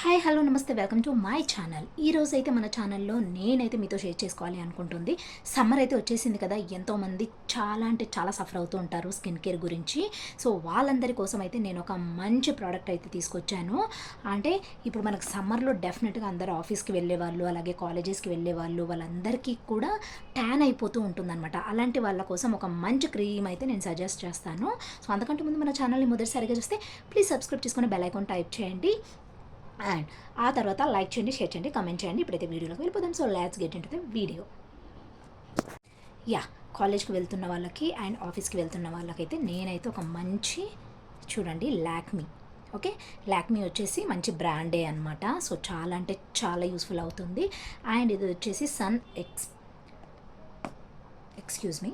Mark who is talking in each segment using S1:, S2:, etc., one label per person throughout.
S1: Hi hello నమస్తే welcome to my channel. ఈరోజు అయితే మన ఛానల్లో నేనైతే మీతో షేర్ చేసుకోవాలి అనుకుంటుంది. సమ్మర్ అయితే వచ్చేసింది కదా, ఎంతోమంది చాలా అంటే చాలా సఫర్ అవుతూ ఉంటారు స్కిన్ కేర్ గురించి. సో వాళ్ళందరి కోసం అయితే నేను ఒక మంచి ప్రోడక్ట్ అయితే తీసుకొచ్చాను. అంటే ఇప్పుడు మనకు సమ్మర్లో డెఫినెట్గా అందరూ ఆఫీస్కి వెళ్ళే వాళ్ళు, అలాగే కాలేజెస్కి వెళ్ళే వాళ్ళు, వాళ్ళందరికీ కూడా ట్యాన్ అయిపోతూ ఉంటుందన్నమాట. అలాంటి వాళ్ళ కోసం ఒక మంచి క్రీమ్ అయితే నేను సజెస్ట్ చేస్తాను. సో అంతకంటే ముందు మన ఛానల్ని మొదటిసారిగా చూస్తే ప్లీజ్ సబ్స్క్రైబ్ చేసుకొని బెల్ ఐకాన్ టైప్ చేయండి. అండ్ ఆ తర్వాత లైక్ చేయండి, షేర్ చేయండి, కమెంట్ చేయండి. ఇప్పుడైతే వీడియోలోకి వెళ్ళిపోదాం. So let's get into the video. కాలేజ్కి వెళ్తున్న వాళ్ళకి అండ్ ఆఫీస్కి వెళ్తున్న వాళ్ళకైతే నేనైతే ఒక మంచి చూడండి లాక్మీ. ఓకే, లాక్మీ వచ్చేసి మంచి బ్రాండే అనమాట. సో చాలా అంటే చాలా యూస్ఫుల్ అవుతుంది. అండ్ ఇది వచ్చేసి ఎక్స్క్యూజ్ మీ,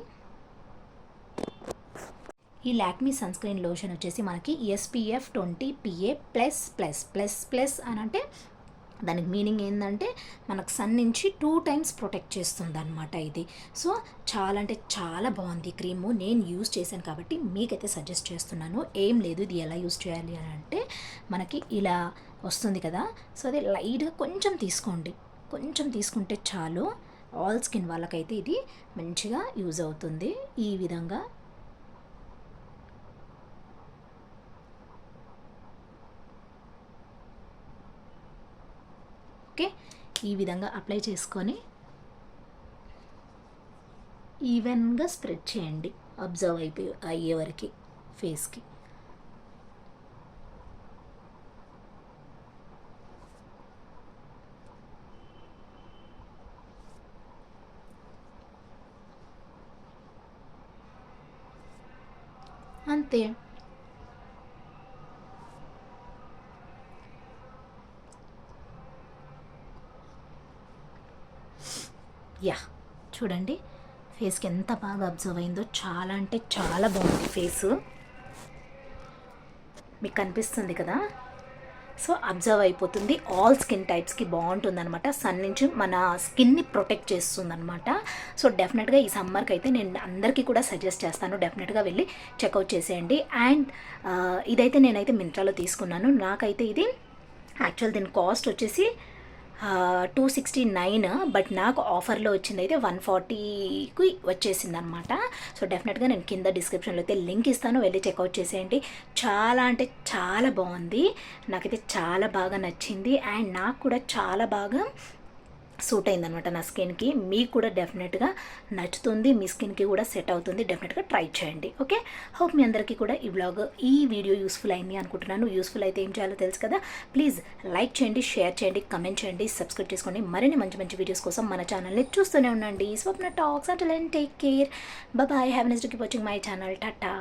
S1: ఈ లాక్మీ సన్ స్క్రీన్ లోషన్ వచ్చేసి మనకి SPF 20 PA++++ అని అంటే దానికి మీనింగ్ ఏంటంటే మనకు సన్ నుంచి 2 times ప్రొటెక్ట్ చేస్తుంది అనమాట ఇది. సో చాలా అంటే చాలా బాగుంది క్రీము. నేను యూజ్ చేశాను కాబట్టి మీకైతే సజెస్ట్ చేస్తున్నాను. ఏం లేదు, ఇది ఎలా యూజ్ చేయాలి అని అంటే మనకి ఇలా వస్తుంది కదా. సో అది లైట్గా కొంచెం తీసుకోండి, కొంచెం తీసుకుంటే చాలు. ఆల్ స్కిన్ వాళ్ళకైతే ఇది మంచిగా యూజ్ అవుతుంది. ఈ విధంగా ఓకే, ఈ విధంగా అప్లై చేసుకొని ఈవెన్గా స్ప్రెడ్ చేయండి, అబ్జర్వ్ అయ్యే వరకు ఫేస్కి. అంతే. చూడండి ఫేస్కి ఎంత బాగా అబ్జర్వ్ అయిందో. చాలా అంటే చాలా బాగుంది ఫేసు, మీకు కనిపిస్తుంది కదా. సో అబ్జర్వ్ అయిపోతుంది. ఆల్ స్కిన్ టైప్స్కి బాగుంటుంది అనమాట. సన్ నుంచి మన స్కిన్ని ప్రొటెక్ట్ చేస్తుంది అనమాట. సో డెఫినెట్గా ఈ సమ్మర్కి అయితే నేను అందరికీ కూడా సజెస్ట్ చేస్తాను. డెఫినెట్గా వెళ్ళి చెక్అవుట్ చేసేయండి. అండ్ ఇదైతే నేనైతే మింత్రాలో తీసుకున్నాను. నాకైతే ఇది యాక్చువల్ దీని కాస్ట్ వచ్చేసి 269, బట్ నాకు ఆఫర్లో వచ్చింది అయితే 140కి వచ్చేసింది అనమాట. సో డెఫినెట్గా నేను కింద డిస్క్రిప్షన్లో అయితే లింక్ ఇస్తాను, వెళ్ళి చెక్అవుట్ చేసేయండి. చాలా అంటే చాలా బాగుంది, నాకైతే చాలా బాగా నచ్చింది. అండ్ నాకు కూడా చాలా బాగా సూట్ అయిందనమాట నా స్కిన్కి. మీకు కూడా డెఫినెట్గా నచ్చుతుంది, మీ స్కిన్కి కూడా సెట్ అవుతుంది. డెఫినెట్గా ట్రై చేయండి. ఓకే, హోప్ మీ అందరికీ కూడా ఈ వీడియో యూస్ఫుల్ అయింది అనుకుంటున్నాను. యూస్ఫుల్ అయితే ఏం చేయాలో తెలుసు కదా. ప్లీజ్ లైక్ చేయండి, షేర్ చేయండి, కమెంట్ చేయండి, సబ్స్క్రైబ్ చేసుకోండి. మరిన్ని మంచి మంచి వీడియోస్ కోసం మన ఛానల్ని చూస్తూనే ఉండండి. Swapna talks. Until then take care, bye, have a nice day, keep watching my channel. Tata.